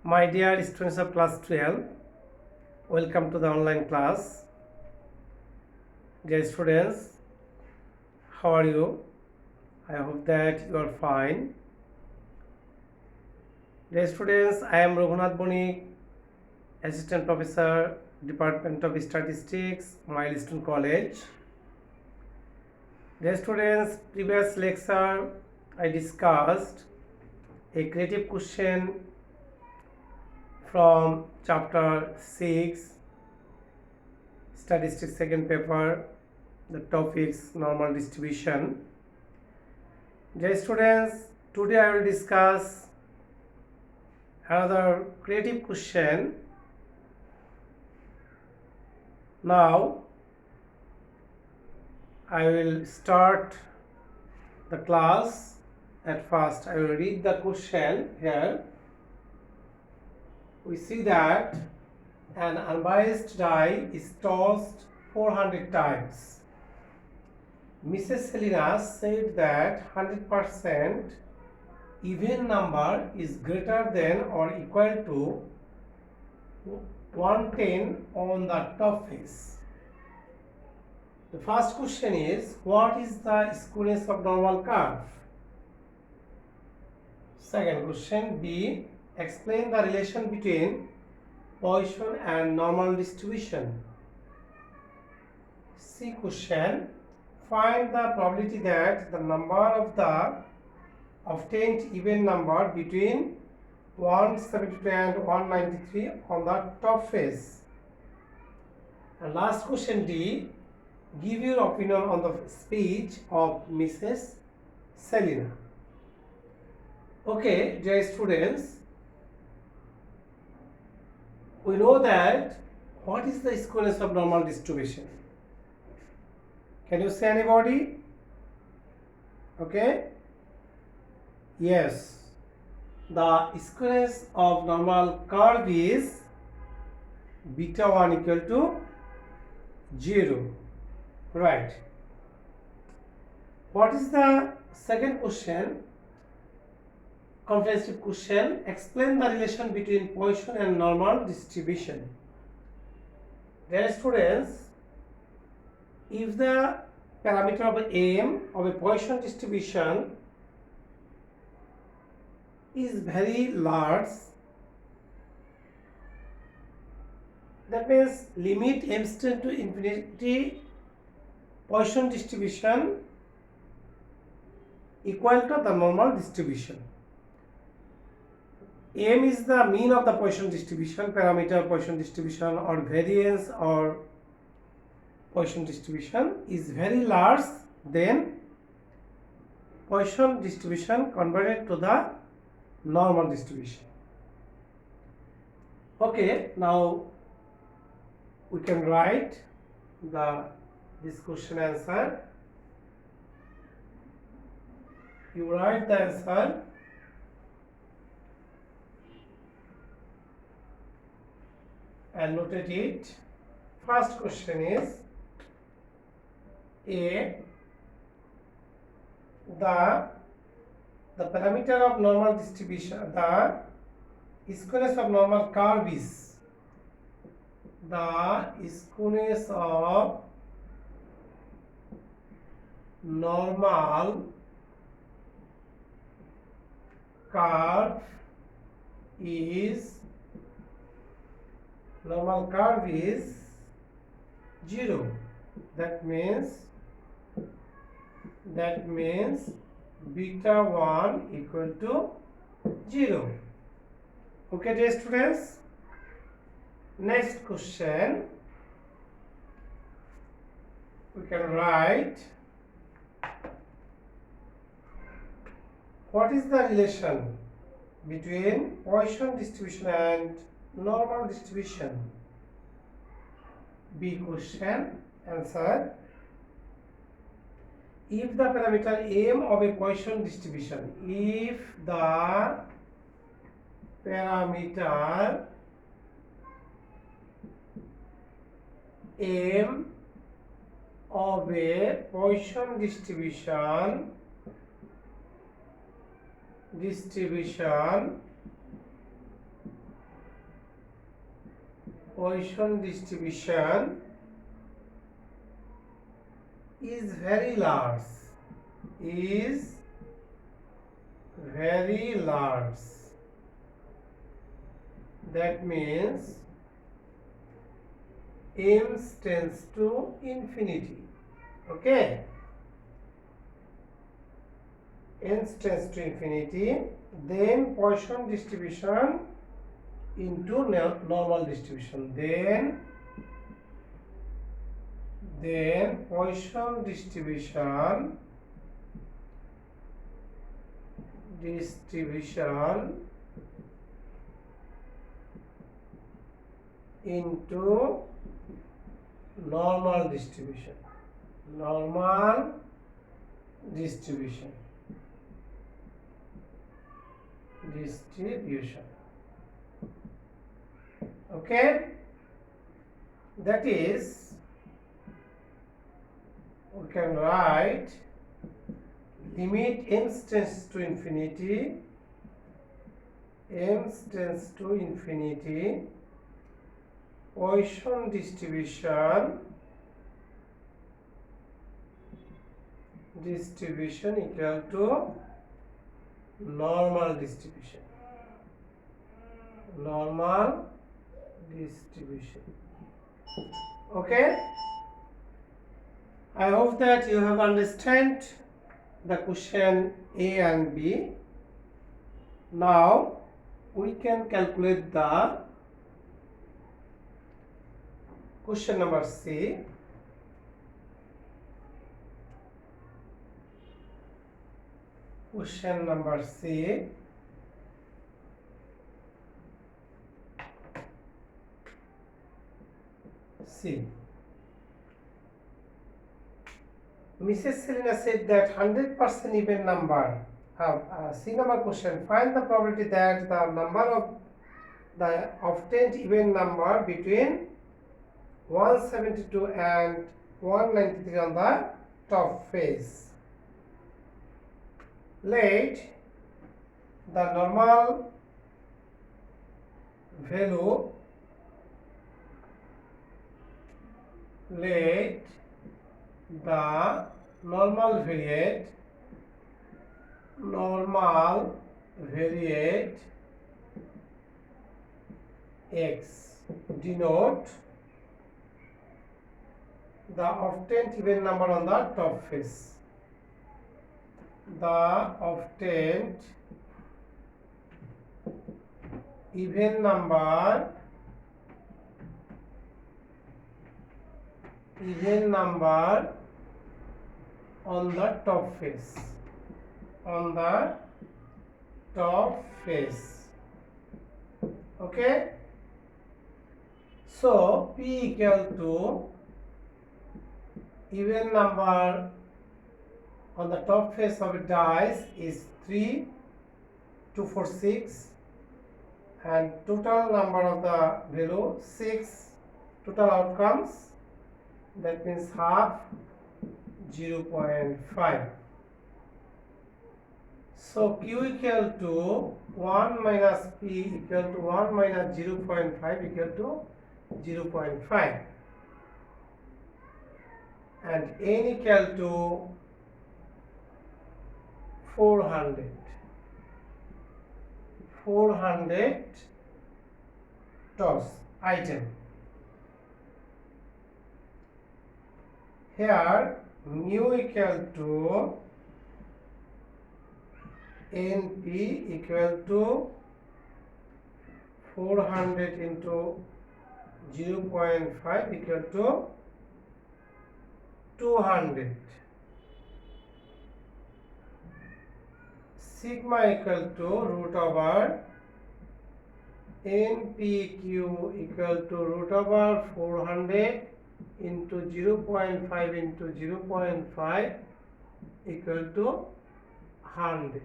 My dear students of class 12, welcome to the online class. Dear students, how are you? I hope that you are fine. Dear students, I am Raghunath Bonik, Assistant Professor, Department of Statistics, Milestone College. Dear students, previous lecture I discussed a creative question from chapter 6, Statistics second paper, the topics normal distribution. Dear students, today I will discuss another creative question. Now I will start the class. At first I will read the question here. We see that an unbiased die is tossed 400 times. Mrs. Selina said that 100% even number is greater than or equal to 110 on the top face. The first question is, what is the skewness of normal curve? Second question, B, explain the relation between Poisson and normal distribution. C question, find the probability that the number of the obtained even number between 172 and 193 on the top face. And last question, D, give your opinion on the speech of Mrs. Selina. Okay, dear students, we know that what is the skewness of normal distribution? Can you say anybody? Okay. Yes. The skewness of normal curve is beta 1 equal to 0. Right. What is the second question? Comprehensive question. Explain the relation between Poisson and normal distribution. Dear students, if the parameter of m of a Poisson distribution is very large, that means limit m tends to infinity Poisson distribution equal to the normal distribution. M is the mean of the Poisson distribution, parameter Poisson distribution, or variance or Poisson distribution is very large, then Poisson distribution converted to the normal distribution. Okay, now we can write this question answer. You write the answer. And notate it. First question is A. The parameter of normal distribution, the skewness of normal curve is the skewness of normal curve is 0. That means beta 1 equal to 0. Okay, dear students. Next question, we can write, what is the relation between Poisson distribution and normal distribution? B question, answer. If the parameter m of a Poisson distribution, if the parameter m of a Poisson distribution Poisson distribution is very large. Is very large. That means m tends to infinity. Okay, n tends to infinity, then Poisson distribution into normal distribution, then Poisson distribution into normal distribution. Okay, that is, we can write limit m tends to infinity, Poisson distribution equal to normal distribution. Okay, I hope that you have understand the question A and B. Now we can calculate the question number C. Question number C. Mrs. Selina said that 100% even number. C number question. Find the probability that the number of the obtained even number between 172 and 193 on the top face. Let the normal value, variate x denote the obtained even number on the top face. The obtained even number on the top face. Okay, so P equal to even number on the top face of a dice is 3, 2, 4, 6, and total number of the value 6, total outcomes, that means half, 0.5. So Q equal to 1 minus P equal to 1 minus 0.5 equal to 0.5, and N equal to 400 toss item. Here mu equal to NP equal to 400 into 0.5 equal to 200. Sigma equal to root over NPQ equal to root over 400 into 0.5 into 0.5 equal to 100.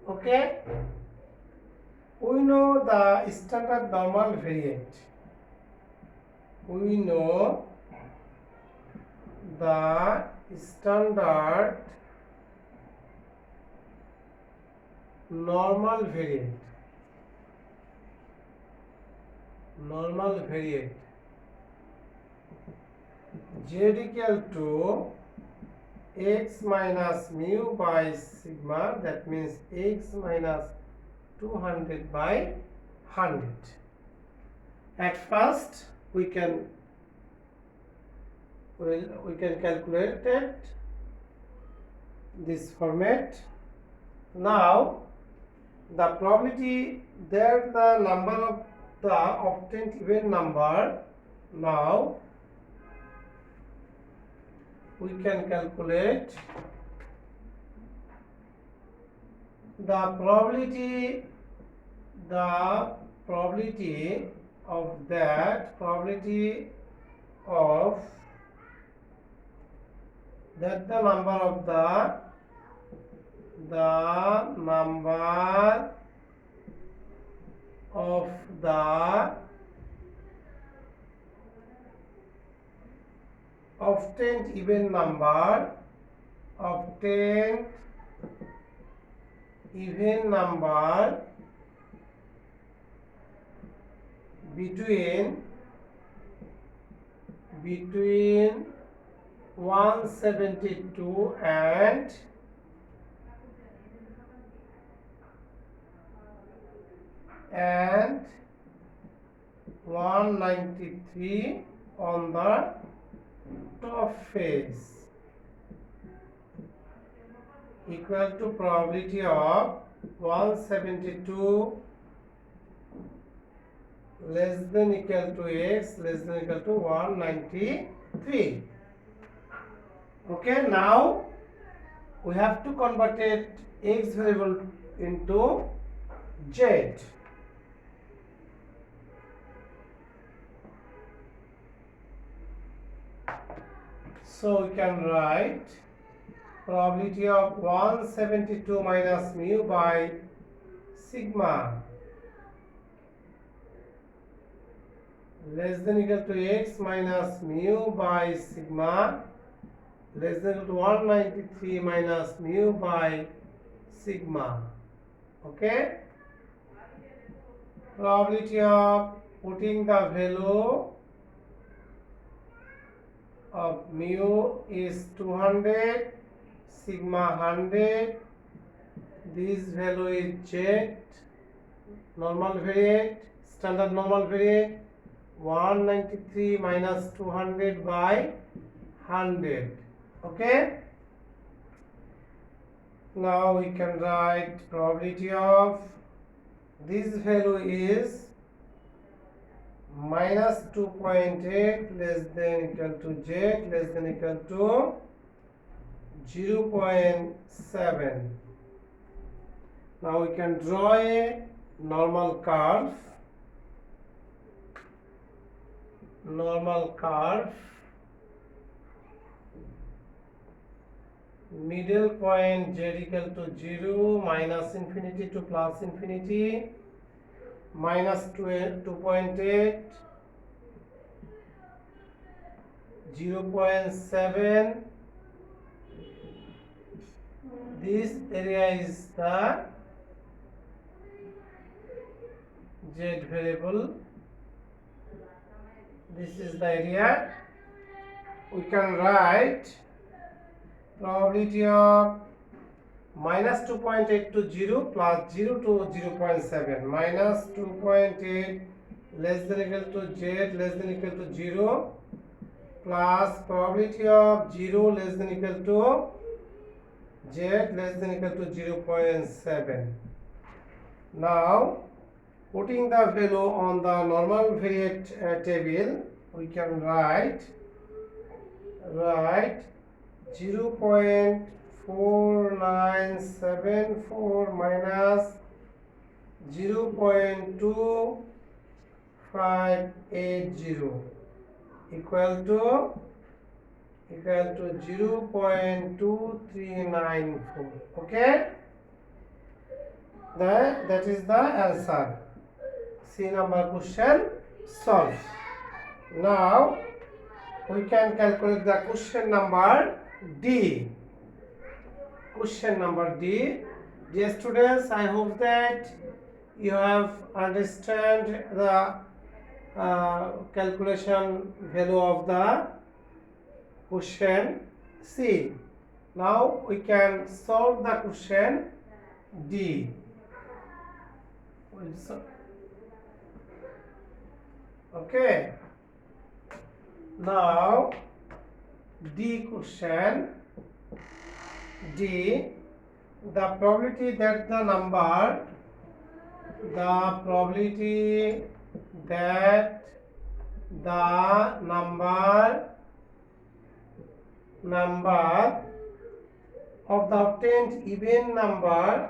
Okay, we know the standard normal variate. We know the standard normal variate. normal variate z equal to x minus mu by sigma, that means x minus 200 by 100. At first we can calculate it this format. Now the probability that the number of the obtained even number, now we can calculate the probability of that the number of the obtained even number between 172 and 193 on the top face, equal to probability of 172 less than equal to x less than equal to 193. Okay, now we have to convert it x variable into z. So we can write probability of 172 minus mu by sigma less than equal to x minus mu by sigma less than equal to 193 minus mu by sigma. Okay, probability of putting the value of mu is 200, sigma 100, this value is z, normal variate, standard normal variate, 193 minus 200 by 100. Okay, now we can write probability of this value is minus 2.8 less than equal to z less than equal to 0.7. Now we can draw a normal curve. Middle point z equal to 0, minus infinity to plus infinity, minus 2.8, 0.7. This area is the z variable. This is the area. We can write probability of minus 2.8 to 0 plus 0 to 0.7, minus 2.8 less than equal to z less than equal to 0 plus probability of 0 less than equal to z less than equal to 0.7. Now putting the value on the normal variate table, we can write 0.4974 minus 0.2580 equal to 0.2394. Okay, that is the answer. C number question solved. Now we can calculate the question number D. Question number D. Dear students, I hope that you have understand the calculation value of the question C. Now we can solve the question D. Okay. Now D question D, the probability that the number of the obtained even number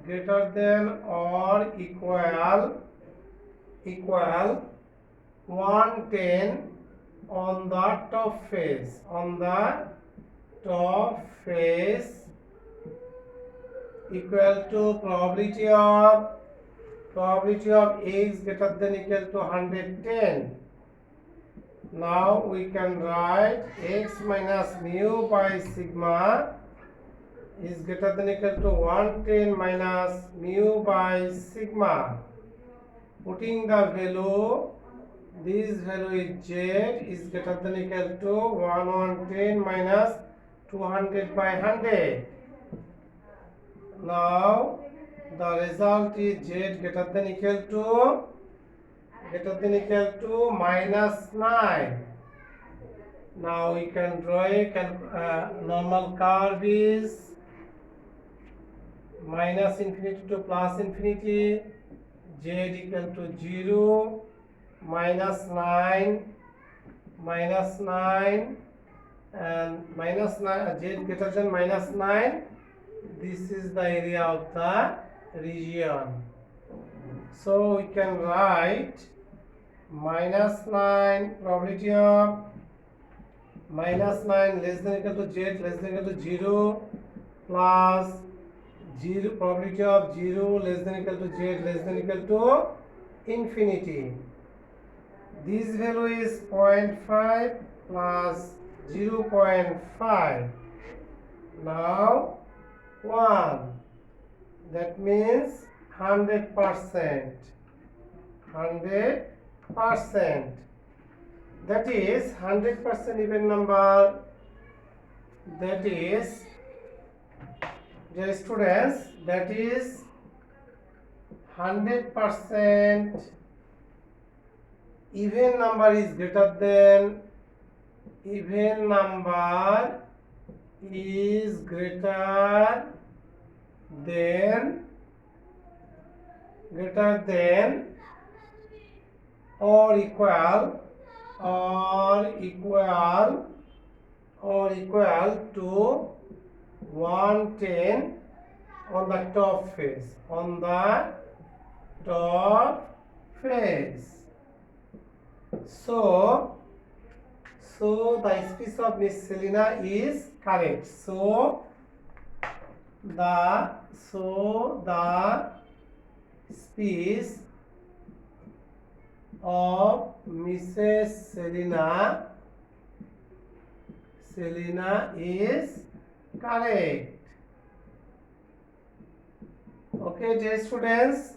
greater than or equal 110 on the top face equal to probability of A is greater than equal to 110. Now we can write x minus mu by sigma is greater than equal to 110 minus mu by sigma. Putting the value, this value is z is greater than equal to 110 minus 200 by 100. Now the result is z greater than equal to minus 9. Now we can draw a normal curve is minus infinity to plus infinity, z equal to 0, minus 9 and minus 9, z greater than minus 9. This is the area of the region. So we can write minus 9 probability of minus 9 less than equal to z less than equal to 0 plus 0 probability of 0 less than equal to z less than equal to infinity. This value is 0.5 plus 0.5. Now 1. That means 100%. That is 100% even number. That is, dear students, that is 100% even number is greater than or equal to 110 on the top face. So the speech of Miss Selina is correct. So the speech of Mrs. Selina is correct. Okay, dear students,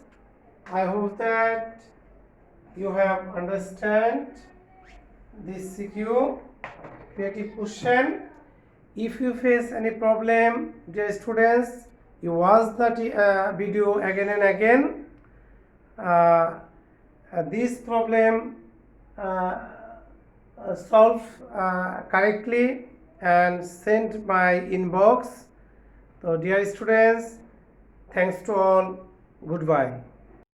I hope that you have understand this CQ creative question. If you face any problem, dear students, you watch the video again and again. This problem solve correctly and send my inbox. So dear students, thanks to all. Goodbye.